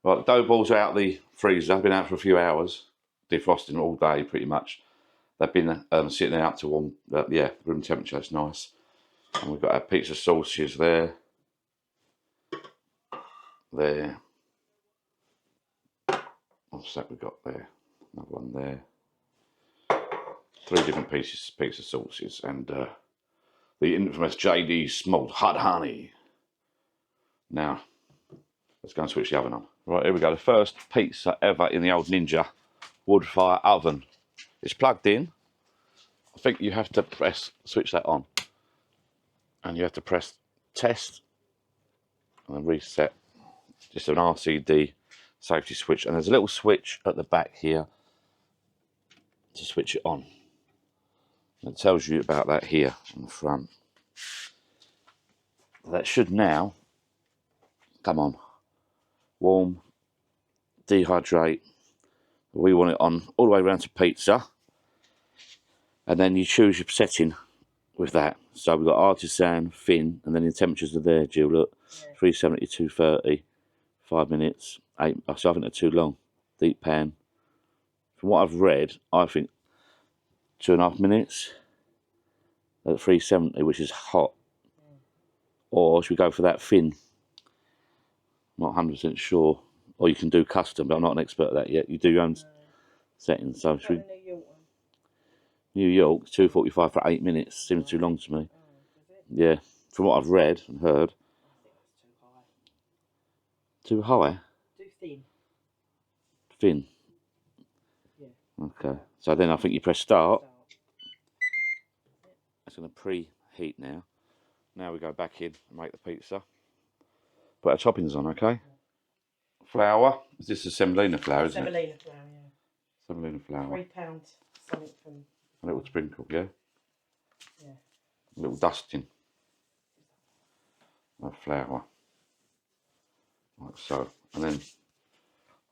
Right, the dough balls are out of the freezer. They've been out for a few hours, defrosting all day pretty much. They've been sitting there up to warm, room temperature. It's nice. And we've got our pizza sausages there. There. What's that we've got there? Another one there. 3 different pieces of pizza sauces and the infamous JD smoked hot honey. Now, let's go and switch the oven on. Right, here we go. The first pizza ever in the old Ninja Woodfire oven. It's plugged in. I think you have to switch that on. And you have to press test and then reset. Just an RCD safety switch. And there's a little switch at the back here to switch it on. It tells you about that here on the front. That should now, come on, warm, dehydrate. We want it on all the way around to pizza. And then you choose your setting with that. So we've got artisan, thin, and then the temperatures are there, Jill, look. Yeah. 370, 230, 5 minutes, 8, so I think they're too long. Deep pan. From what I've read, I think 2.5 minutes at 370, which is hot. Or should we go for that thin? I'm not 100% sure. Or you can do custom, but I'm not an expert at that yet. You do your own settings. So should we... New York, 245 for 8 minutes. Seems too long to me. Yeah, from what I've read and heard. Too high? Too thin. Thin? Yeah. Okay. So then I think you press start. It's going to preheat now. Now we go back in and make the pizza. Put our toppings on, okay? Flour. Is this a semolina flour, isn't it? Semolina flour, yeah. Semolina flour. £3 something from... A little sprinkle, yeah? Yeah. A little dusting of flour. Like so. And then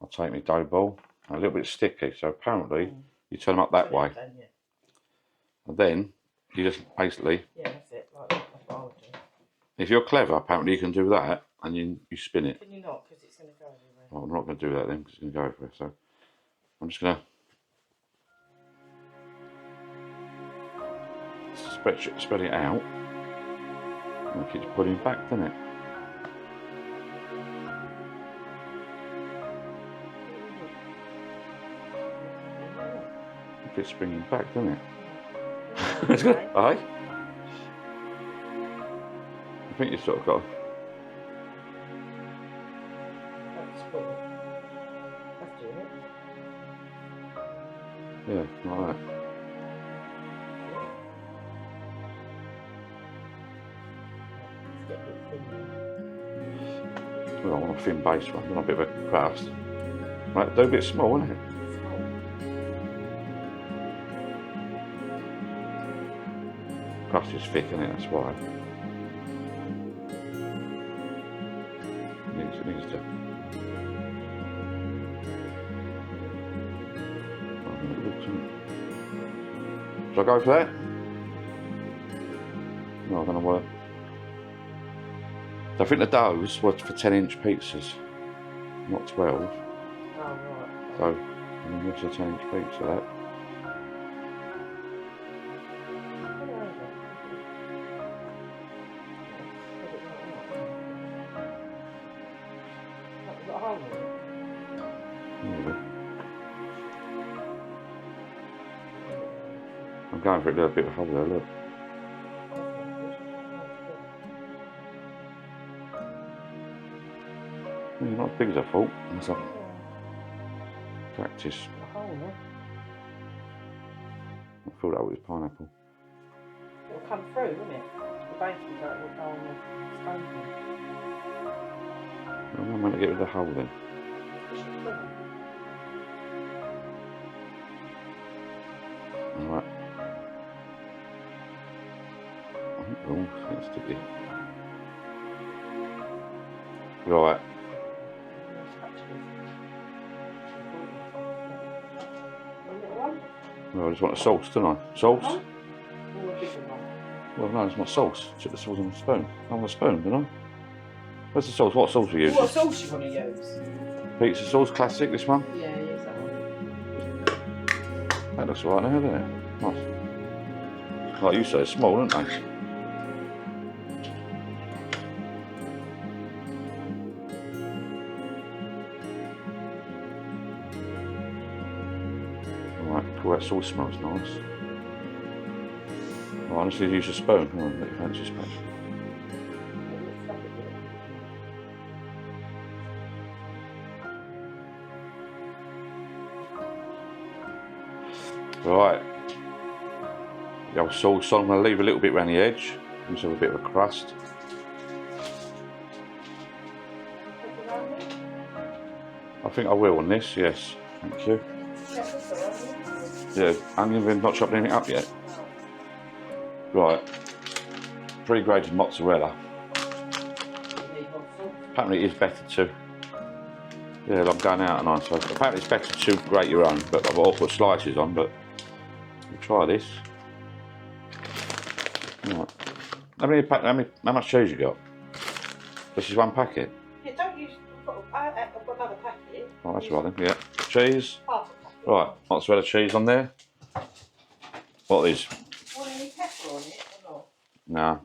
I'll take my dough ball. A little bit sticky, so apparently you turn them up that way. Then, yeah. And then you just basically... Yeah, that's it. Like that. That's what I would do. If you're clever, apparently you can do that and you spin it. Can you not? Because it's going to go everywhere. Well, I'm not going to do that then, because it's going to go everywhere. So I'm just going to spread it out. And it keeps pulling back, doesn't it? It keeps springing back, doesn't it? Aye? I think you've sort of got... That's doing it. Yeah, like that. Well, I want a thin base one, not a bit of a crust. Right, do a bit small, isn't it? Crust is thick, isn't it? That's why. It needs to. Should I go for that? No, I don't know what. I think the doughs were for 10-inch pizzas, not 12. Oh, right. So, I mean, what's a 10-inch pizza, that? I'm going for a little bit of hole there, look. Not as big as I thought. Unless I practice. I filled that with pineapple. It'll come through, won't it? The base will go on the stone. I'm going to get rid of the hole then. Alright. Oh, it's sticky. Right. Well, I just want a sauce, don't I? Sauce? Well, no, it's not sauce. Check the sauce on the spoon. I want a spoon, don't I? Where's the sauce? What sauce are you using? What sauce you want to use? Pizza sauce, classic, this one. Yeah, use that one. That looks alright now, doesn't it? Nice. Like you say, small, aren't they? Alright, cool, that sauce smells nice. Right, let's use a spoon. Oh, let you fancy spoon. Right. The old sauce on, I'm going to leave a little bit around the edge. Just have a bit of a crust. I think I will on this, yes. Thank you. Yeah, onion, we've not chopped anything up yet. Right. Pre-grated mozzarella. Apparently it is better to. Yeah, I'm going out and on, so apparently it's better to grate your own, but I've all put slices on, but we'll try this. Right. How much cheese you got? This is one packet. Yeah, don't use. I've got another packet. Oh, that's right then. Yeah. Cheese. Half a packet. Right. Mozzarella cheese on there. What is? Want any pepper on it or not? No.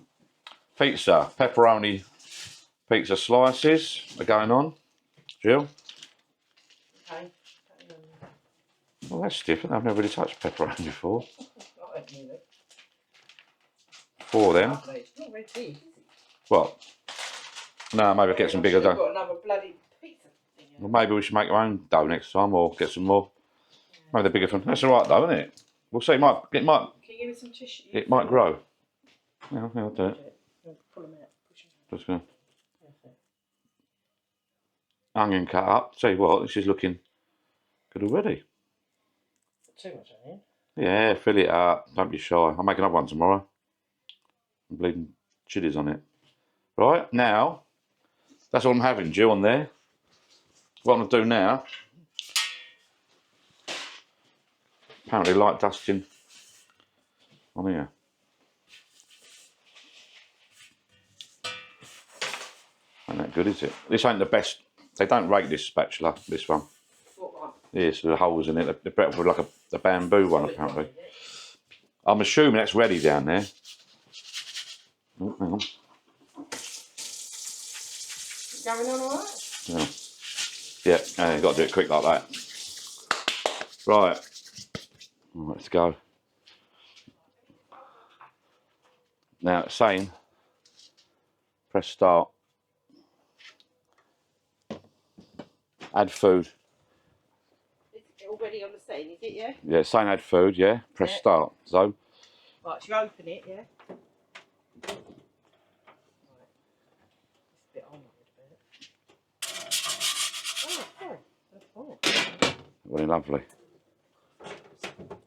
Pizza. Pepperoni pizza slices are going on. Jill? Okay. Well, that's different. I've never really touched pepperoni before. Not really. 4 of them. It's not very big, is it? What? No, maybe I'll get some bigger dough. Got another bloody pizza thing. Well, maybe we should make our own dough next time, or get some more. Maybe the bigger one. That's all right, though, isn't it? We'll see. It might. Can you give me some tissue? It might grow. Yeah, I'll do it. Pull them out. Push them out. Just gonna. Onion cut up. Tell you what, this is looking good already. Too much onion. Yeah, fill it up. Don't be shy. I'll make another one tomorrow. I'm bleeding chilies on it. Right, now, that's all I'm having, Jill, on there. What I'm going to do now, apparently light dusting on here. Ain't that good, is it? This ain't the best. They don't rate this spatula, this one. What one? Yeah, so the holes in it. They're better for like a bamboo one, apparently. I'm assuming that's ready down there. Oh, hang on. Going on alright? Yeah, yeah, you've got to do it quick like that. Right, let's go. Now it's saying, press start. Add food. It's already on the scene, is it, yeah? Yeah, it's saying add food, yeah. Press start. So. Right, so you open it, yeah? Right. It's a bit on a bit. Oh, cool. That's fine. Very lovely.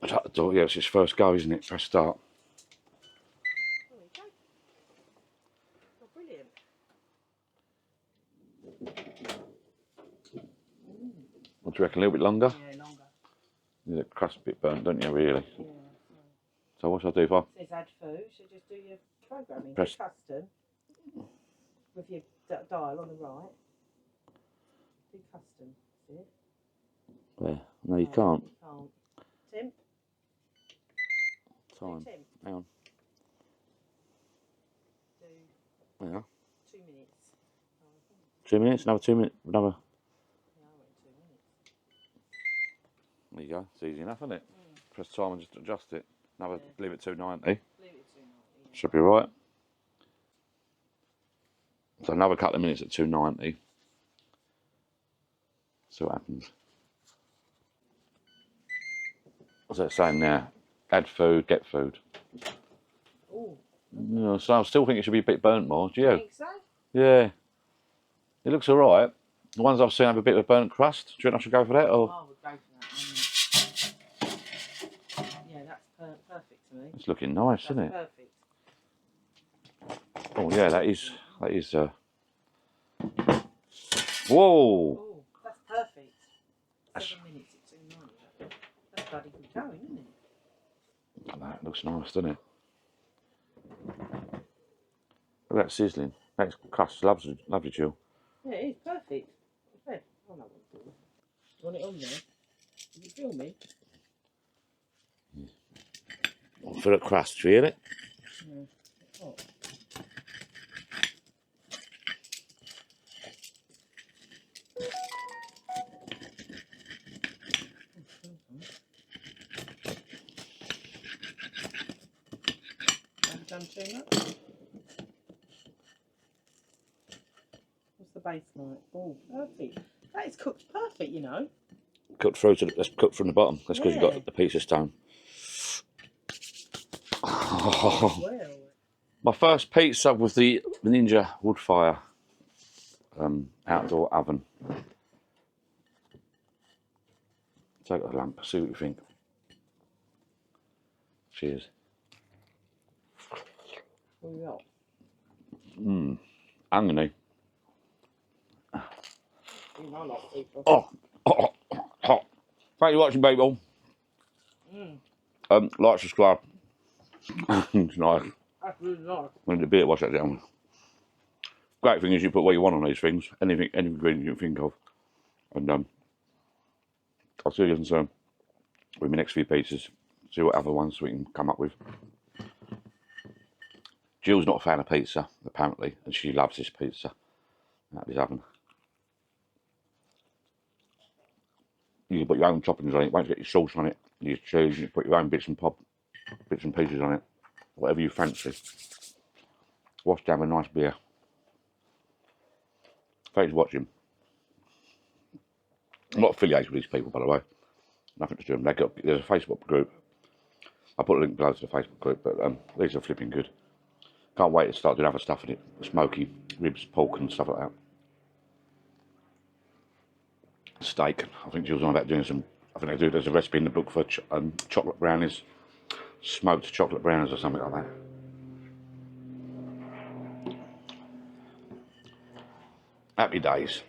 Shut the door. Yeah, it's his first go, isn't it? Press start. There we go. Oh, brilliant. What do you reckon? A little bit longer? Yeah, longer. You get the crust a bit burnt, don't you, really? Yeah. So what should I do if I... It says add food, so just do your programming. Press. Custom. With your dial on the right. Do custom. See it? Where? No, you can't. You can't. Tim? Time. Tim. Hang on. Do Yeah. 2 minutes. 2 minutes? Another 2 minutes? Another... Yeah, I went 2 minutes. There you go. It's easy enough, isn't it? Press time and just adjust it. Another, leave it 290. Leave it 290. Should be right. So another couple of minutes at 290. See what happens. What's that saying now? Add food, get food. Oh. No, so I still think it should be a bit burnt more. Do you? Think so? Yeah. It looks alright. The ones I've seen have a bit of a burnt crust. Do you reckon I should go for that? Or? I would go for that one. Yeah, that's perfect to me. It's looking nice, That's isn't it? perfect. Oh yeah, that is. Whoa! Oh, that's perfect. 7 minutes at 290. That's bloody good going, isn't it? That looks nice, doesn't it? Look at that sizzling. That crust, lovely, Jill. Yeah, it is perfect. Okay. Oh, no, want it on there. Is it filming? For the crust, feel it? Yeah. It's hot. Haven't done too much. What's the base like? Oh, perfect. That is cooked perfect, you know. Cut through to the, let's cut from the bottom. That's because you've got the pizza stone. Oh, well. My first pizza was the Ninja Woodfire outdoor oven. Take a lamp, see what you think. Cheers. What you got? Oniony. I like people. Oh, hot. Thank you for watching, people. Like, subscribe. It's nice. That's really nice. When the beer, wash that down. Great thing is you put what you want on these things. Anything, any ingredient you can think of. And I'll see you soon with my next few pizzas. See what other ones we can come up with. Jill's not a fan of pizza, apparently, and she loves this pizza out of this oven. You can put your own toppings on it. Once you get your sauce on it, your cheese, you put your own bits and pieces on it. Whatever you fancy. Wash down with a nice beer. Thanks for watching. I'm not affiliated with these people, by the way. Nothing to do with them. There's a Facebook group. I'll put a link below to the Facebook group, but these are flipping good. Can't wait to start doing other stuff in it. Smoky ribs, pork and stuff like that. Steak. I think Jill's on about doing some, there's a recipe in the book for chocolate brownies. Smoked chocolate brownies or something like that. Happy days.